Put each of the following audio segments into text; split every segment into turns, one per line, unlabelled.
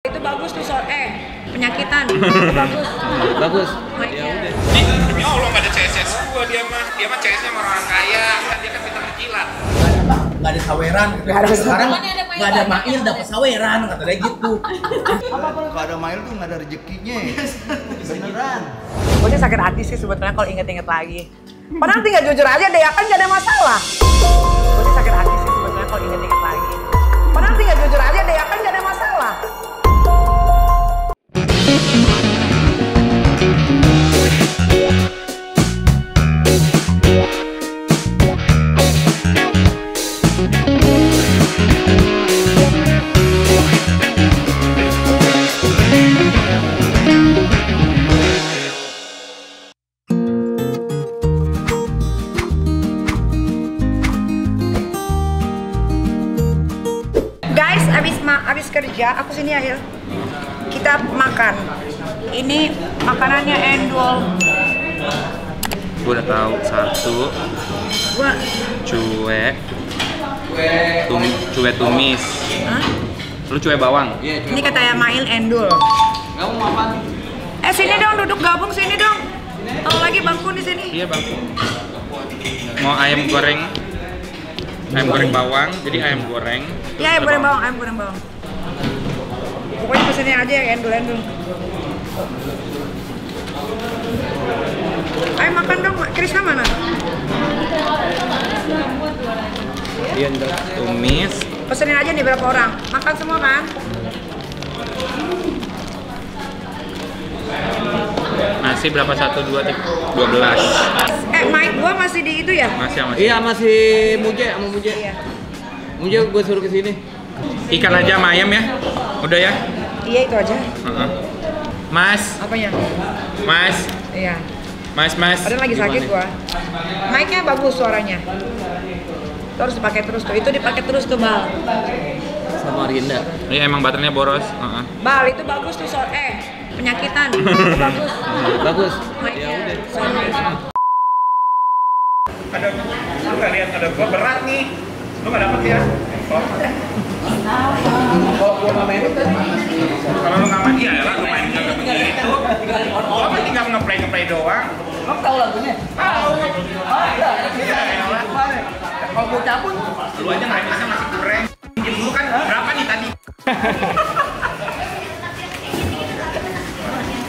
Itu bagus tuh penyakitan. Bagus.
Bagus.
Ya udah.
Demi Allah nggak ada CS gua, dia mah CS-nya sama orang kaya, kan dia kan kita menjilat.
Nggak ada saweran. Sekarang nggak ada mail dapat saweran katanya gitu.
Kalau ada mail tuh nggak ada rezekinya. Beneran.
Gue sih sakit hati sih sebetulnya kalau inget-inget lagi. Padahal tinggal jujur aja deh, ya kan gak ada masalah. Gue sih sakit hati sih sebetulnya kalau inget-inget lagi. Padahal tinggal jujur aja deh, ya kan gak ada masalah. Abis kerja, aku sini ya, kita makan. Ini makanannya endol.
Gue udah tahu satu.
Gua
Cuek tumis.
Hah?
Lu cuek bawang.
Ini kata Mail endol.
Kamu mau apa?
Sini dong, duduk gabung sini dong. Kalau lagi bangku di sini.
Iya bang. Mau ayam goreng bawang, jadi ayam goreng.
Iya, ayam goreng bawang. Pokoknya pesennya aja yang endol. Ayo makan dong, Krisna mana?
Iya, tumis.
Pesenin aja nih berapa orang? Makan semua kan?
Nasi berapa? 1, 2, 3, 12.
Mic gua masih di itu ya?
Masih.
Iya masih Muje sama Muje.
Iya.
Muje gue suruh kesini.
Ikan aja sama ayam ya? Udah ya?
Iya itu aja.
Mas.
Apanya?
Mas.
Iya.
Mas.
Padahal lagi sakit gua. Mic-nya bagus suaranya. Terus dipakai terus tuh. Itu dipakai terus tuh, Bal.
Sama Rinda.
Iya emang baterainya boros.
Bal, itu bagus tuh penyakitan. Bagus.
Bagus.
Mic-nya. Suaranya.
Lu nggak lihat ada gua berat nih. Lu nggak dapet ya?
Gua nggak main tadi.
Kalau lu nggak main, iya lah, lu main nggak begitu. Gua kan tinggal ngeplay doang.
Kamu tahu lagunya?
Tahu.
Iya. Kalau gue cabut,
Lu aja nggak bisa masih kurang. Lu kan berapa nih tadi?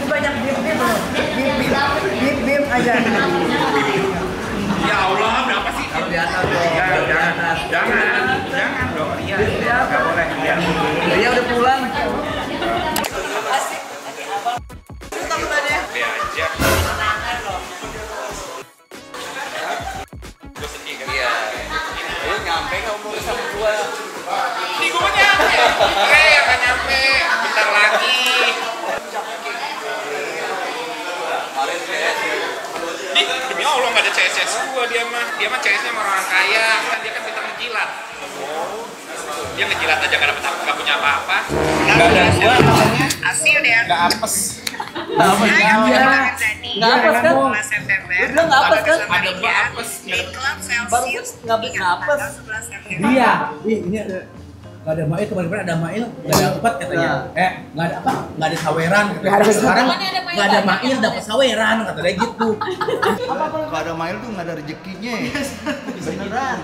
Itu banyak bim aja.
Ya Allah, berapa sih?
di atas dong.
Jangan dong. Iya, nggak boleh. Iya.
Dia udah pulang.
Be aja. Gue sedih kan? Iya.
Lu nyampe nggak umur sama gua?
Ini gue mau nyampe. Ya kan nyampe. Bentar lagi. Demi Allah nggak ada CS gua, dia mah CS-nya sama orang kaya, kan dia kan kita menjilat. Dia ngejilat aja nggak punya apa-apa.
Nggak ada gua.
Asil deh.
Nggak apes.
Nggak apes. Nggak apes kan?
Bulan September.
Udah nggak apes kan?
Ada gua apes.
Di Klub
Baru
Celsius.
nggak apes.
11 September.
Iya. Ini ada. Nggak ada mail, kemarin ada mail, nggak dapet katanya. Nggak ada apa? Nggak ada saweran. Sekarang nggak ada mail dapat saweran katanya gitu.
Kalau ada mail tuh nggak ada rezekinya. Beneran.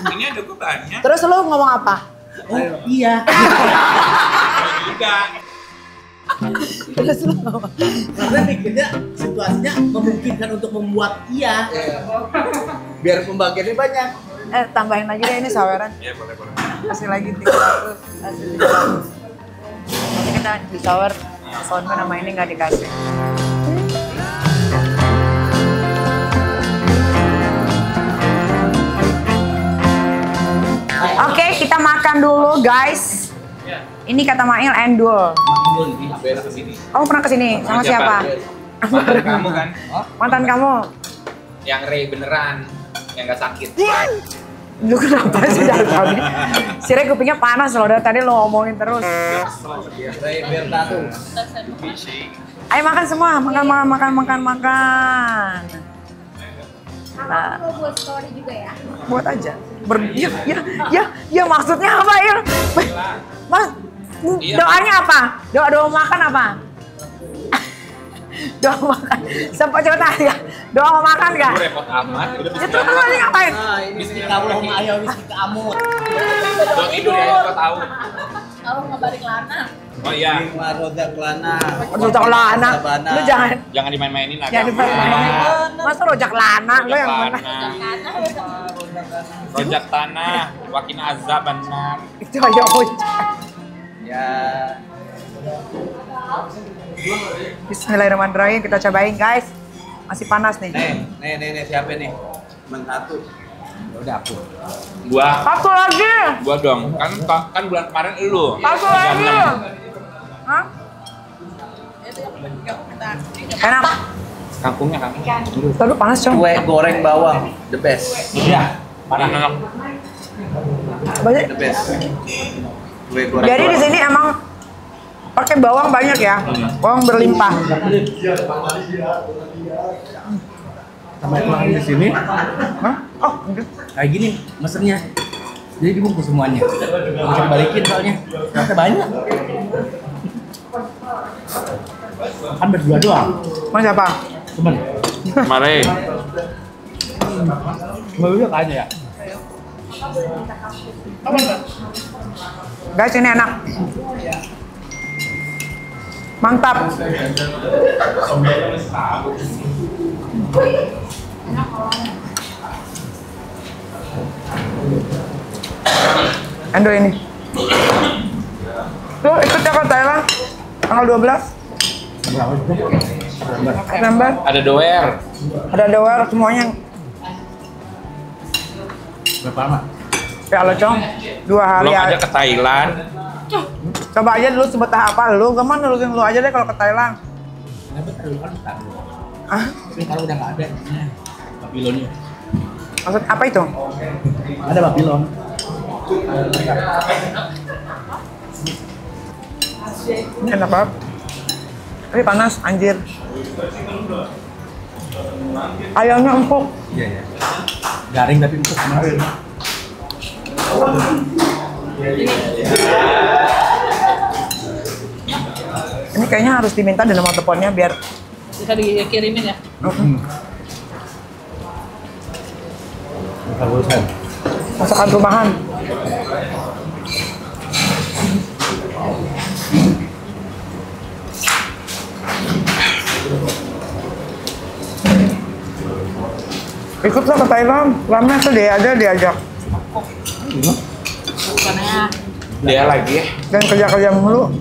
Ini ada gua banyak.
Terus lu ngomong apa?
Oh iya.
Juga.
Terus lu ngomong apa?
Karena mikirnya situasinya memungkinkan untuk membuat iya. Biar pembagiannya banyak.
Tambahin lagi deh ini saweran.
Iya boleh.
Kasih lagi 300. Kasih 300. Nanti kita di sawer. Soundman nama ini nggak dikasih. Oke, kita makan dulu guys. Ini kata Mail endul. Kamu pernah kesini sama siapa?
Mantan kamu kan?
Mantan kamu?
Yang Ray beneran, yang nggak sakit.
Lu kenapa sih dari tadi? Si Ray kupingnya panas loh, dari tadi lo ngomongin terus. Ayo makan semua, makan.
Kakak mau buat story juga ya?
Buat aja. Ya maksudnya apa ya? Mas, doanya apa? Doa makan apa? Doa makan. Sempat coba tanya. Doa mau makan nggak?
Repot amat. Udah
Itu kan lagi ngapain?
Bismillahirrahmanirrahim, ayo bismillahirrahmu.
Udah tidur ya, kau tahu.
Kalau nggak balik lana.
Oh iya.
Lima roda kelana.
Rojak lana. Lu
Jangan dimain-mainin lah.
jangan dimainin. Masa rojak lana lu yang mana?
Rojak tanah, wakin azab benar.
Itu aja rojak.
Ya.
Bismillahirrahmanirrahim, kita cobain guys. Masih panas nih.
Nih, siapa nih? Satu.
Udah aku.
Gua
Satu lagi.
dong. Kan bulan kemarin lu.
Satu lagi. Hah? Enak.
Kangkungnya kan.
Tapi panas cong.
Kue goreng bawang, the best.
Iya.
Enak.
Banyak.
The best. Kue goreng.
Jadi di sini emang pakai bawang banyak ya. Bawang berlimpah.
Sama yang lain di sini.
Hah? Oh, enggak.
Kayak gini mesennya. Jadi dibungkus semuanya. Bisa dibalikin soalnya. Ternyata banyak. Kan berdua doang.
Mau siapa?
Temen.
Mari.
Baru kayaknya ya.
Guys, ini enak. Mantap. Endo ini. Lu ikut ya ke Thailand tanggal 12
Berapa itu?
September.
Ada doer.
Ada doer semuanya.
Berapa lama?
Ya lo cong, 2 hari
Belum
aja.
aja ke Thailand.
Coba aja dulu sebetah apa lu, gimana nerusin lu aja deh kalau ke Thailand.
Kenapa terlalu kan tahu?
Ah,
Tapi kalau udah nggak ada, Babylonnya.
maksud apa itu?
Ada Babylon.
Ini enak banget. Tapi panas, anjir. Ayamnya empuk.
Iya ya. Garing tapi empuk kemarin.
Ini kayaknya harus diminta di nomor teleponnya biar
Bisa dikirimin ya?
Bukan urusan.
masakan rumahan. Ikutlah ke Thailand, lama tuh dia ada diajak.
Bukannya
Dia lagi.
Dan kerja-kerja mulu.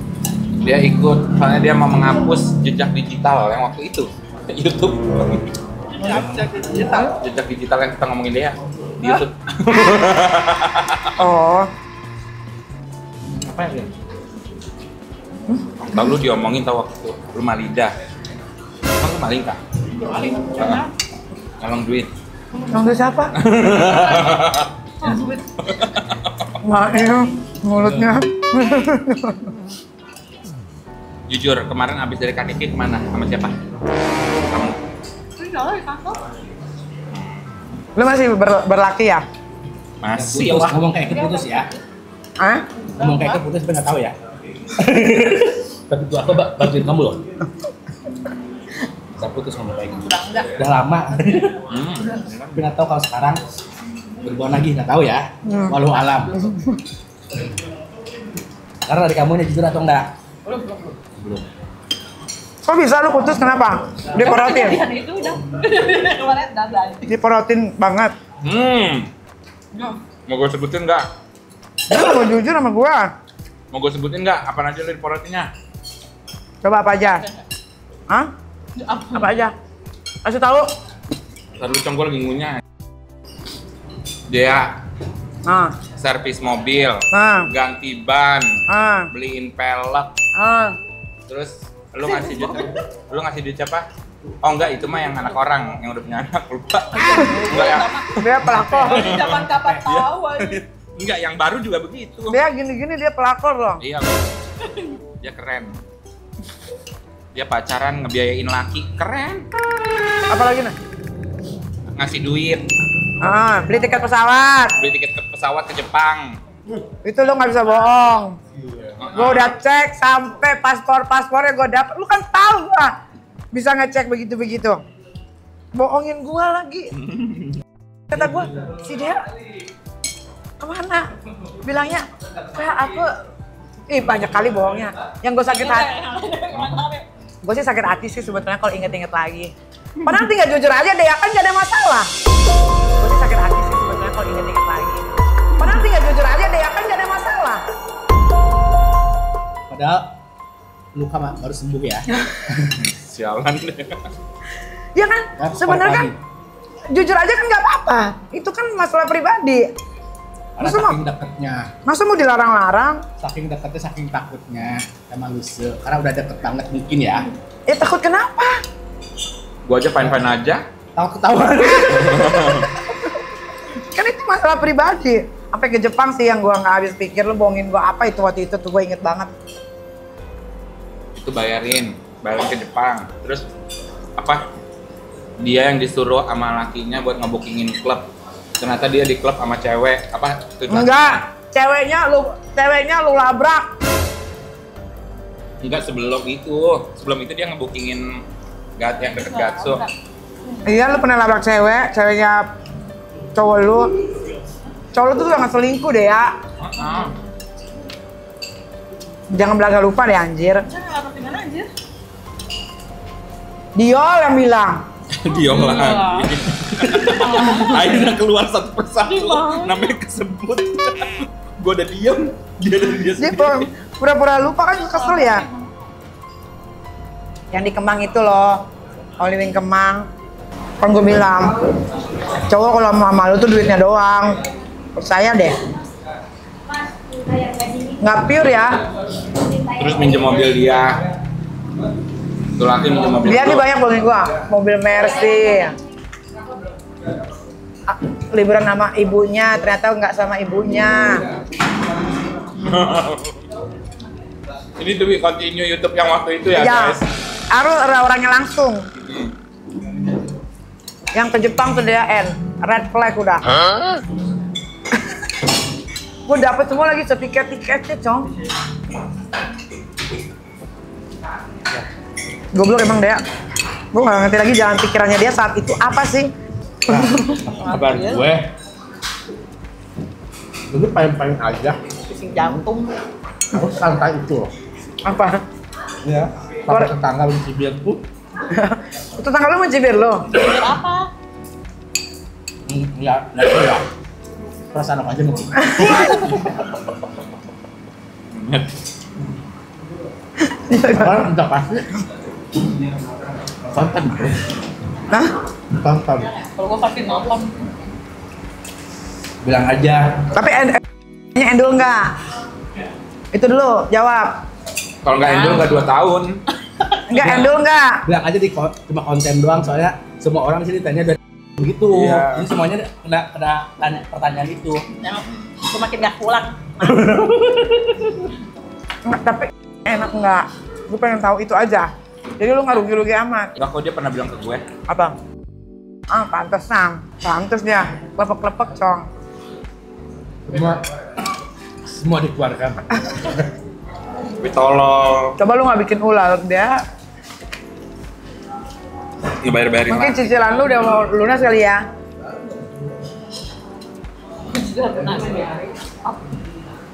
Dia ikut. Soalnya dia mau menghapus jejak digital yang waktu itu. YouTube. Jejak digital yang kita ngomongin dia di YouTube.
Oh,
Apa ya?
Tahu lu diomongin tahu waktu itu rumah lidah. Emang lu maling kak?
maling.
Nyolong duit.
nunggu siapa? Nah, ini mulutnya.
Jujur, kemarin abis dari KKK kemana? Sama siapa? Kamu?
Lu masih berlaki ya?
Masih
Putus,
lah.
ngomong kayak gitu putus ya.
Hah?
Ngomong kayak gitu putus, nggak tahu ya. Tapi gua aku bantuin kamu loh. Saya putus ngomong kayak gitu. Udah lama. Tapi nggak tahu kalau sekarang berhubungan lagi, nggak tahu ya. Walau alam. Karena dari kamu ini jujur atau enggak? Belum.
Kok bisa lu putus kenapa? Diporotin?
Kejadian itu udah kemarin udah
Diporotin banget.
Mau gue sebutin nggak?
Lu mau jujur sama gua?
Mau gue sebutin nggak? Apa aja lu porotinya?
Coba apa aja? Hah? Apa aja? Kasih tahu.
Lalu cong gue lagi ngunyah. Dia
Ah,
servis mobil, ganti ban, beliin pelek, terus lu ngasih duit siapa? Oh enggak, itu mah yang anak orang yang udah punya anak, lupa. Enggak ya?
Dia pelakor.
Zaman kapan tahu aja.
Enggak, yang baru juga begitu.
Dia gini-gini dia pelakor loh.
Iya loh. Dia keren. Dia pacaran ngebiayain laki, keren.
Apalagi nih?
ngasih duit,
Beli tiket pesawat.
beli tiket ke pesawat ke Jepang.
Itu lo nggak bisa bohong. Gue udah cek sampai paspornya gue dapet. Lu kan tahu lah bisa ngecek begitu. Bohongin gue lagi. Kata gue, si dia kemana? Bilangnya, kayak aku. Banyak kali bohongnya. Yang gue sakit hati. Gue sih sakit hati sih sebetulnya kalau inget-inget lagi. Padahal tinggal jujur aja deh, ya kan gak ada masalah. Gue sih sakit hati sih sebetulnya kalau inget-inget lagi. Padahal tinggal jujur aja deh, ya kan gak ada masalah.
Padahal luka baru sembuh ya.
Sialan deh.
Ya kan, sebenarnya kan jujur aja kan nggak apa-apa. Itu kan masalah pribadi.
Karena saking deketnya.
Masa mau dilarang-larang?
Saking deketnya, saking takutnya sama Lucy. Karena udah deket banget mungkin ya.
Takut kenapa?
Gua aja fine-fine aja.
Takut ketahuan.
Kan itu masalah pribadi. Sampai ke Jepang sih yang gua nggak habis pikir. Lu bohongin gua apa itu waktu itu tuh gue inget banget.
Itu bayarin ke Jepang. Terus apa? Dia yang disuruh sama lakinya buat ngebukingin klub. Ternyata dia di klub sama cewek. Apa?
Enggak, ceweknya lu labrak.
Enggak, sebelum itu dia ngebukingin yang deket Gatso.
Iya, lu pernah labrak ceweknya cowok lu. Cowok lu tuh sangat selingkuh deh ya. Jangan belaga lupa deh anjir.
Jangan lapor di mana anjir?
Diol yang bilang.
Diom lagi. Akhirnya keluar satu persatu, namanya kesebut. Gue udah diem, dia
Dia pura-pura lupa kan kesel ya. Yang di Kemang itu loh, Oli Wing Kemang. Kan gue bilang, cowok kalau sama lu tuh duitnya doang. Percaya deh. Nggak pure ya.
Terus minjem mobil dia. Tuh laki minjem mobil.
Dia nih banyak bohongin gua, mobil Mercy. Liburan sama ibunya, ternyata nggak sama ibunya.
Ini tuh continue YouTube yang waktu itu ya, guys.
Harus orangnya langsung. Yang ke Jepang tuh dia red flag udah. Gue dapet semua lagi setiket-tiketnya, Cong. Goblok emang dia. Gue gak ngerti lagi jalan pikirannya dia saat itu apa sih.
Kabar gue. Dulu paling aja.
Pusing jantung.
Aku santai itu loh.
Apa?
Ya. Sama tetangga mencibir tuh.
Tetangga lu mencibir lo?
Pikir apa?
Ya, itu ya. Perasaan apa aja mungkin. Karena udah pasti konten bro.
Nah?
Konten.
Kalau gua pasti nonton.
Bilang aja.
Tapi endul nggak? Itu dulu, jawab.
Kalau nggak endul nggak 2 tahun.
Nggak endul nggak?
Bilang aja cuma konten doang soalnya semua orang di sini tanya dari begitu.
Iya.
Jadi semuanya kena pertanyaan itu.
Yang gua makin gak pulang.
Nggak, tapi enak nggak? Gue pengen tahu itu aja. Jadi lu nggak rugi-rugi amat.
Nggak, kok dia pernah bilang ke gue.
Apa? Pantes dia. Lepek-lepek, Cong.
Semua dikeluarkan.
Tapi tolong
Coba lu nggak bikin ular dia.
ngebayar-bayarin
Mungkin
lah.
cicilan lu udah mau lunas kali ya.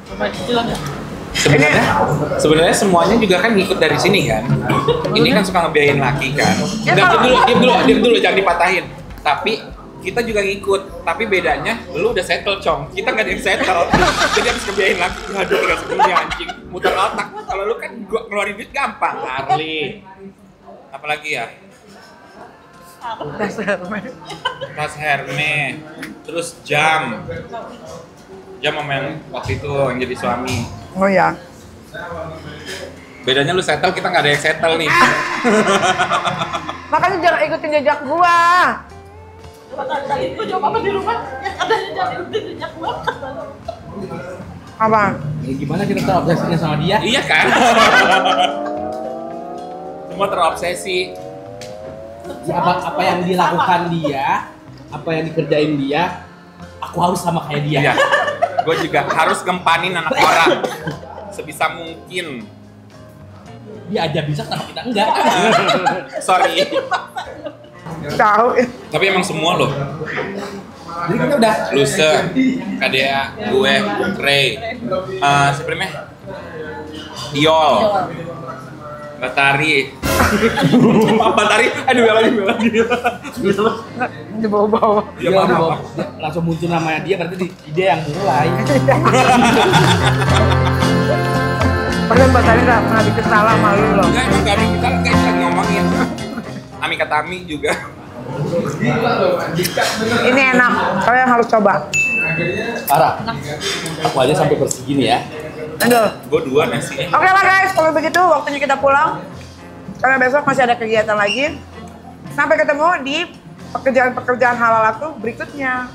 Coba cicilan ya.
Sebenarnya semuanya juga kan ngikut dari sini kan. Ini kan suka ngebiayain laki kan.
Ya,
Nggak,
kalau-
diam dulu, jangan dipatahin. Tapi kita juga ngikut, tapi bedanya lu udah settle, Cong. Kita nggak ada yang settle. Jadi harus ngebiayain laki. Aduh, nggak segini anjing. Muter otak. Kalau lu kan ngeluarin duit gampang. Harley. Apalagi ya? Tas Hermes. Terus jam sama yang waktu itu yang jadi suami.
Oh ya.
Bedanya lu settle, kita nggak ada yang settle nih.
Makanya jangan ikutin jejak gua.
Coba tadi gua jawab apa di rumah? Yang katanya jangan ikutin jejak gua.
Apa?
Ya, gimana kita terobsesinya sama dia?
Iya kan? Semua terobsesi.
Apa yang dilakukan dia, apa yang dikerjain dia, aku harus sama kayak dia.
Iya. Gue juga harus gempanin anak orang sebisa mungkin.
Dia aja bisa, kenapa kita enggak?
Sorry.
Tahu.
Tapi emang semua loh.
Jadi kita udah
Luse, Kadea, gue, Ray, sebelumnya Diol, Batari. Batari, aduh lagi.
Di bawah-bawah.
Dia
dia langsung muncul namanya dia, berarti dia yang mulai.
Padahal Mbak Tari nggak pernah bikin salah malu loh.
Enggak, emang gak kita kayak lagi ngomongin. Ami Katami juga.
Ini enak, kalian harus coba.
Parah. Aku aja sampai bersih gini ya.
Aduh.
Gue 2 nasi.
Oke lah guys, kalau begitu waktunya kita pulang. Karena besok masih ada kegiatan lagi. Sampai ketemu di pekerjaan-pekerjaan halal aku berikutnya.